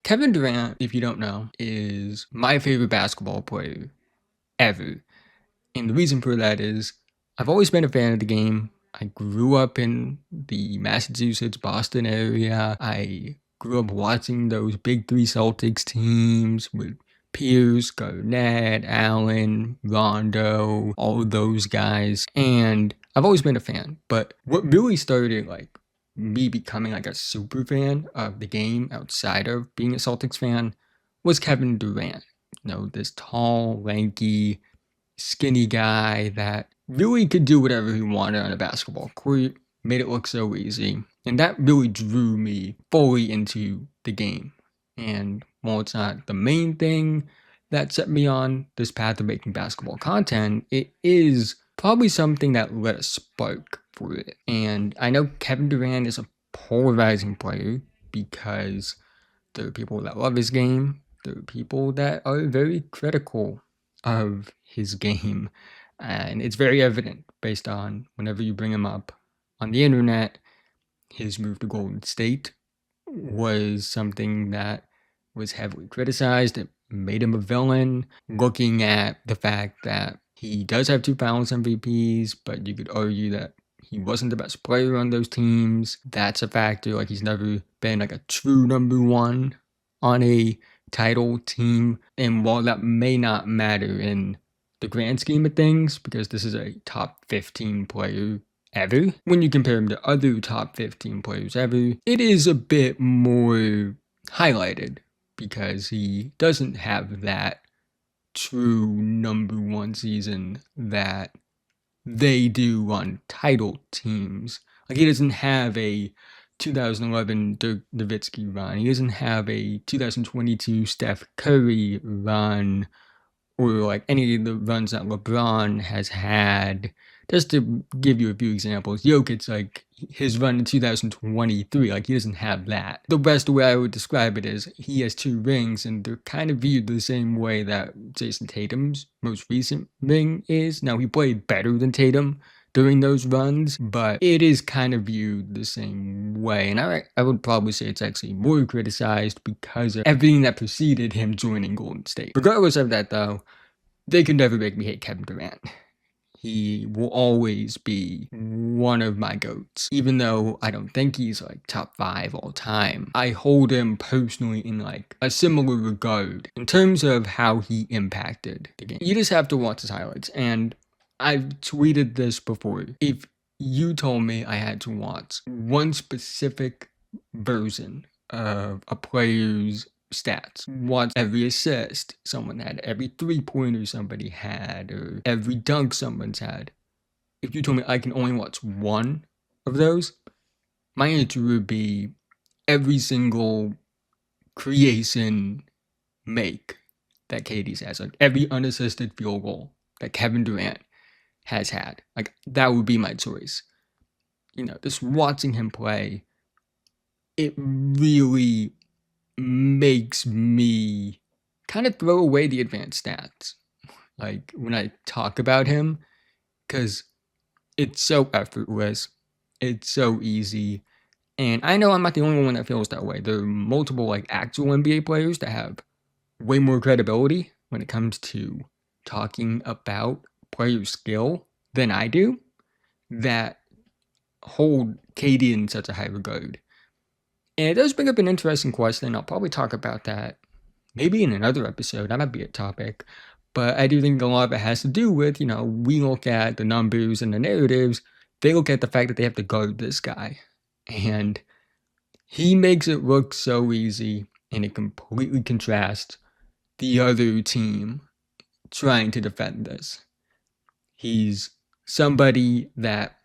Kevin Durant, if you don't know, is my favorite basketball player ever. And the reason for that is I've always been a fan of the game. I grew up in the Massachusetts, Boston area. I grew up watching those big three Celtics teams with Pierce, Garnett, Allen, Rondo, all of those guys. And I've always been a fan. But what really started me becoming a super fan of the game outside of being a Celtics fan was Kevin Durant. This tall, lanky, skinny guy that really could do whatever he wanted on a basketball court, made it look so easy. And that really drew me fully into the game. And while it's not the main thing that set me on this path of making basketball content, it is probably something that lit a spark for it. And I know Kevin Durant is a polarizing player because there are people that love his game, there are people that are very critical of his game. And it's very evident based on whenever you bring him up on the internet, his move to Golden State was something that was heavily criticized. It made him a villain. Looking at the fact that he does have 2 Finals MVPs, but you could argue that he wasn't the best player on those teams. That's a factor. He's never been a true number one on a title team. And while that may not matter in the grand scheme of things, because this is a top 15 player ever, when you compare him to other top 15 players ever, it is a bit more highlighted because he doesn't have that true number one season that they do on title teams. He doesn't have a 2011 Dirk Nowitzki run. He doesn't have a 2022 Steph Curry run, or any of the runs that LeBron has had. Just to give you a few examples, Jokic, his run in 2023, he doesn't have that. The best way I would describe it is he has 2 rings, and they're kind of viewed the same way that Jason Tatum's most recent ring is. Now, he played better than Tatum during those runs, but it is kind of viewed the same way. And I would probably say it's actually more criticized because of everything that preceded him joining Golden State. Regardless of that, though, they can never make me hate Kevin Durant. He will always be one of my GOATs. Even though I don't think he's top 5 all time, I hold him personally in a similar regard in terms of how he impacted the game. You just have to watch his highlights. And I've tweeted this before. If you told me I had to watch one specific version of a player's stats, watch every assist someone had, every 3-pointer somebody had, or every dunk someone's had, if you told me I can only watch one of those, my answer would be every single creation make that KD's has, every unassisted field goal that Kevin Durant has had. That would be my choice. Just watching him play, it really makes me kind of throw away the advanced stats when I talk about him, because it's so effortless, it's so easy. And I know I'm not the only one that feels that way. There are multiple actual NBA players that have way more credibility when it comes to talking about player skill than I do, that hold KD in such a high regard. And it does bring up an interesting question. I'll probably talk about that maybe in another episode. That might be a topic. But I do think a lot of it has to do with, we look at the numbers and the narratives. They look at the fact that they have to guard this guy. And he makes it look so easy, and it completely contrasts the other team trying to defend this. He's somebody that,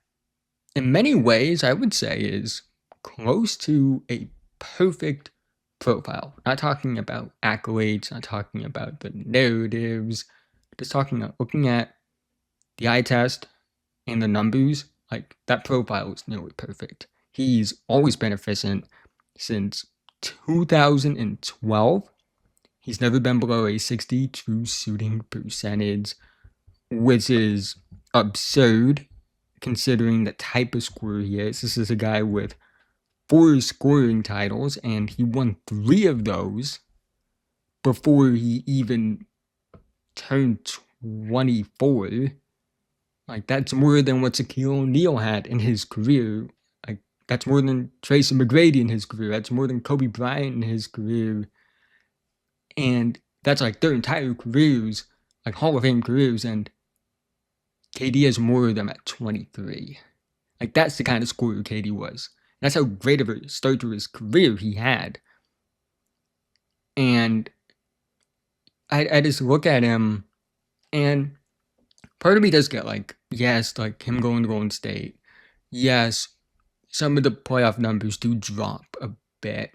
in many ways, I would say is close to a perfect profile. Not talking about accolades, not talking about the narratives, just looking at the eye test and the numbers. That profile is nearly perfect. He's always been efficient since 2012. He's never been below a 60 true shooting percentage, which is absurd considering the type of scorer he is. This is a guy with 4 scoring titles, and he won 3 of those before he even turned 24. Like, that's more than what Shaquille O'Neal had in his career. Like, that's more than Tracy McGrady in his career. That's more than Kobe Bryant in his career. And that's like their entire careers, like Hall of Fame careers, and KD has more of them at 23. Like, that's the kind of scorer KD was. That's how great of a start to his career he had. And I just look at him, and part of me does get like, yes, like him going to Golden State. Yes, some of the playoff numbers do drop a bit.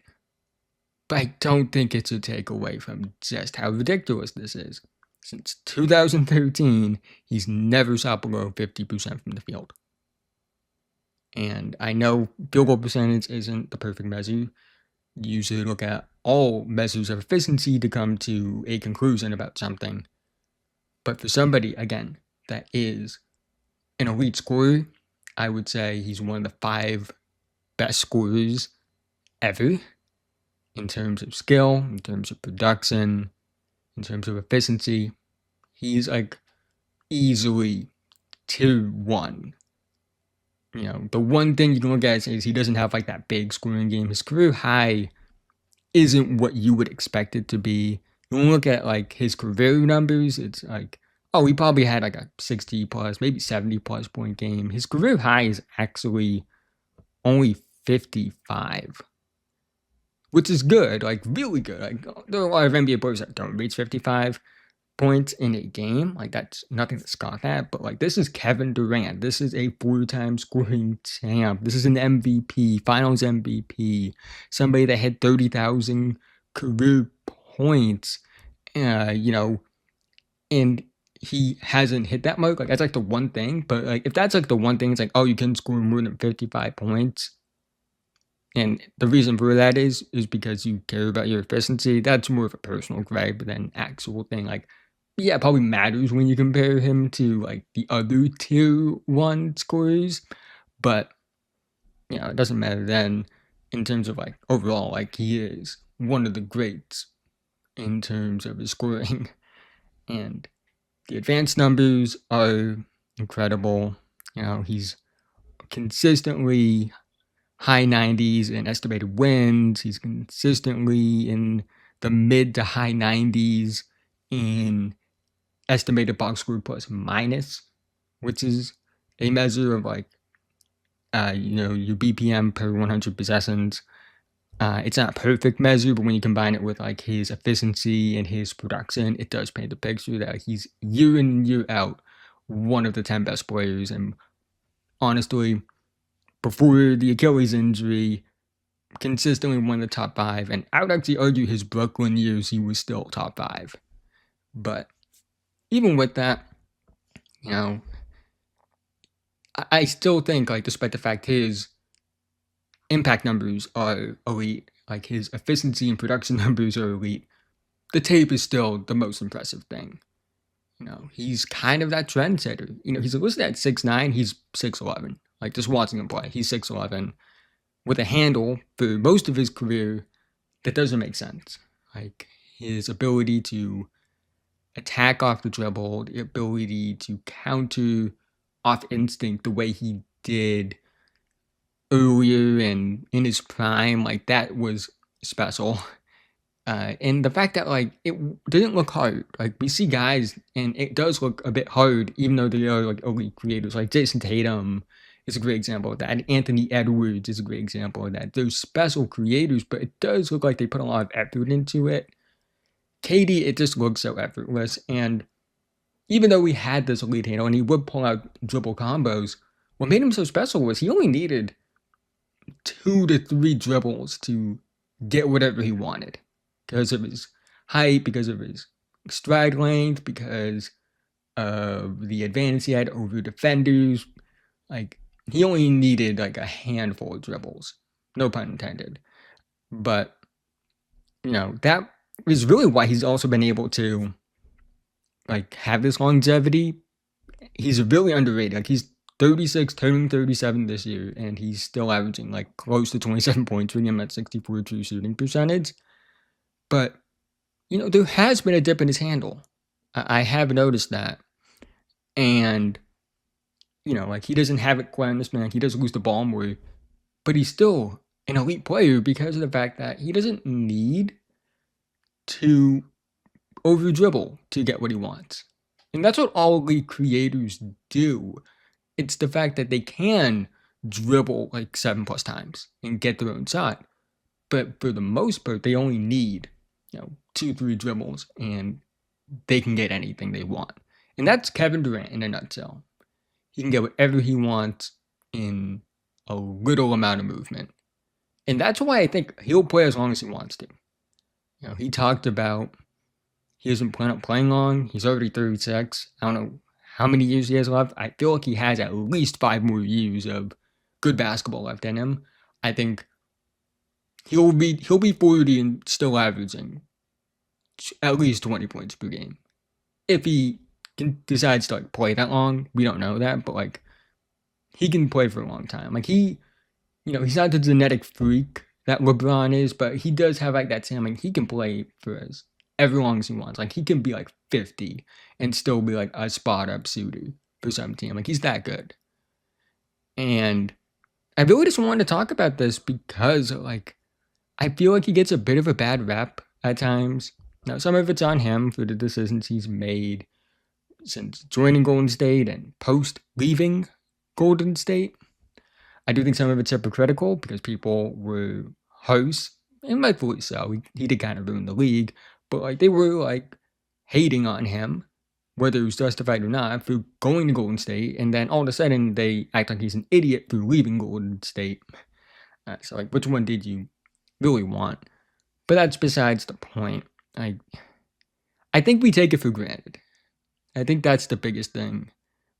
But I don't think it's a takeaway from just how ridiculous this is. Since 2013, he's never shot below 50% from the field. And I know field goal percentage isn't the perfect measure. You usually look at all measures of efficiency to come to a conclusion about something. But for somebody, again, that is an elite scorer, I would say he's one of the 5 best scorers ever in terms of skill, in terms of production, in terms of efficiency. He's like easily tier 1. You know, the one thing you can look at is he doesn't have like that big scoring game. His career high isn't what you would expect it to be. You look at like his career numbers, it's like, oh, he probably had like a 60 plus, maybe 70 plus point game. His career high is actually only 55, which is good, like really good. Like, there are a lot of NBA players that don't reach 55 points in a game. Like, that's nothing to scoff at. But like, this is Kevin Durant. This is a 4-time scoring champ. This is an MVP, Finals MVP, somebody that had 30,000 career points. You know, and he hasn't hit that mark. Like, that's like the one thing. But like, if that's like the one thing, it's like, oh, you can score more than 55 points. And the reason for that is because you care about your efficiency. That's more of a personal gripe than actual thing. Like, yeah, it probably matters when you compare him to like the other tier 1 scorers, but you know, it doesn't matter then in terms of like overall. Like, he is one of the greats in terms of his scoring, and the advanced numbers are incredible. You know, he's consistently high 90s in estimated wins. He's consistently in the mid to high 90s in estimated box score plus minus, which is a measure of like, you know, your BPM per 100 possessions. It's not a perfect measure, but when you combine it with like his efficiency and his production, it does paint the picture that he's year in, year out, one of the 10 best players. And honestly, before the Achilles injury, consistently one of the top 5, and I would actually argue his Brooklyn years he was still top 5. But even with that, you know, I still think, like, despite the fact his impact numbers are elite, like his efficiency and production numbers are elite, the tape is still the most impressive thing. You know, he's kind of that trendsetter. You know, he's listed at 6'9", he's 6'11". Like, just watching him play, he's 6'11", with a handle for most of his career that doesn't make sense. Like, his ability to attack off the dribble, the ability to counter off instinct the way he did earlier and in his prime, like, that was special. And the fact that, like, it didn't look hard. Like, we see guys, and it does look a bit hard, even though they are, like, elite creators. Like, Jason Tatum is a great example of that. Anthony Edwards is a great example of that. They're special creators, but it does look like they put a lot of effort into it. KD, it just looks so effortless. And even though we had this elite handle and he would pull out dribble combos, what made him so special was he only needed 2 to 3 dribbles to get whatever he wanted. Because of his height, because of his stride length, because of the advantage he had over defenders. Like, he only needed like a handful of dribbles. No pun intended. But, you know, that is really why he's also been able to, like, have this longevity. He's really underrated. Like, he's 36, turning 37 this year, and he's still averaging like close to 27 points, for him at 64 true shooting percentage. But, there has been a dip in his handle. I have noticed that. And, like he doesn't have it quite on this man. He does lose the ball more, but he's still an elite player because of the fact that he doesn't need to over dribble to get what he wants. And that's what all elite creators do. It's the fact that they can dribble like 7+ times and get their own shot. But for the most part, they only need, 2-3 dribbles and they can get anything they want. And that's Kevin Durant in a nutshell. He can get whatever he wants in a little amount of movement. And that's why I think he'll play as long as he wants to. He talked about he doesn't plan on playing long. He's already 36. I don't know how many years he has left. I feel like he has at least 5 more years of good basketball left in him. I think he'll be 40 and still averaging at least 20 points per game. If he decides to play that long, we don't know that, but he can play for a long time. He's not the genetic freak that LeBron is, but he does have that same. He can play for as long as he wants. He can be 50 and still be a spot up shooter for some team. He's that good. And I really just wanted to talk about this because I feel like he gets a bit of a bad rep at times. Now, some of it's on him for the decisions he's made since joining Golden State and post leaving Golden State. I do think some of it's hypocritical because people were harsh, and rightfully so. He did kind of ruin the league, but they were hating on him, whether it was justified or not, for going to Golden State, and then all of a sudden they act like he's an idiot for leaving Golden State. So which one did you really want? But that's besides the point. I think we take it for granted. I think that's the biggest thing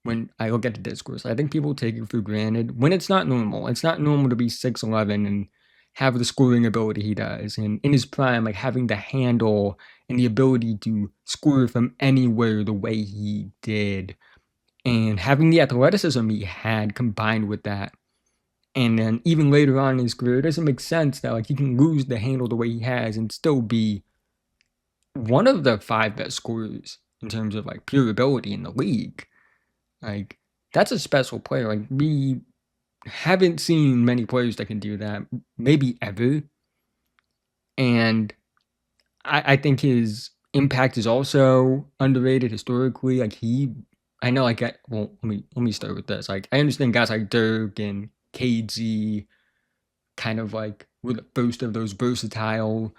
when I look at the discourse. I think people take it for granted when it's not normal. It's not normal to be 6'11" and have the scoring ability he does. And in his prime, having the handle and the ability to score from anywhere the way he did. And having the athleticism he had combined with that. And then even later on in his career, it doesn't make sense that he can lose the handle the way he has and still be one of the 5 best scorers in terms of pure ability in the league. That's a special player. We haven't seen many players that can do that, maybe ever. And I think his impact is also underrated historically. I know well, let me start with this. I understand guys like Dirk and KG kind of were the first of those versatile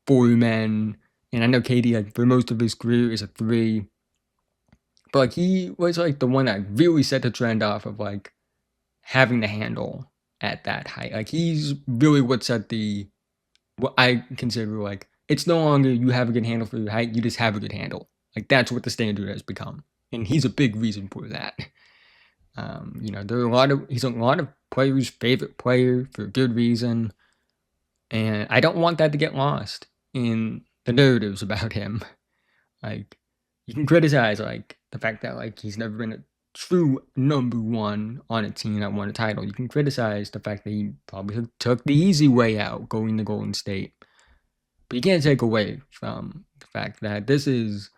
4 men. And I know KD, for most of his career, is a 3. But he was the one that really set the trend off of having the handle at that height. He's really what set what I consider it's no longer you have a good handle for your height, you just have a good handle. That's what the standard has become. And he's a big reason for that. There are he's a lot of players' favorite player for good reason. And I don't want that to get lost in the narratives about him. You can criticize the fact that he's never been a true number 1 on a team that won a title. You can criticize the fact that he probably took the easy way out going to Golden State. But you can't take away from the fact that this is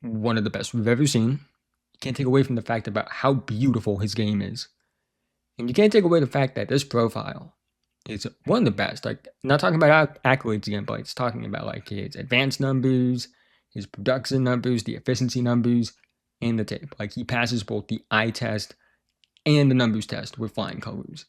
one of the best we've ever seen. You can't take away from the fact about how beautiful his game is. And you can't take away the fact that this profile is one of the best. Not talking about accolades again, but it's talking about his advanced numbers, his production numbers, the efficiency numbers, and the tape. He passes both the eye test and the numbers test with flying colors.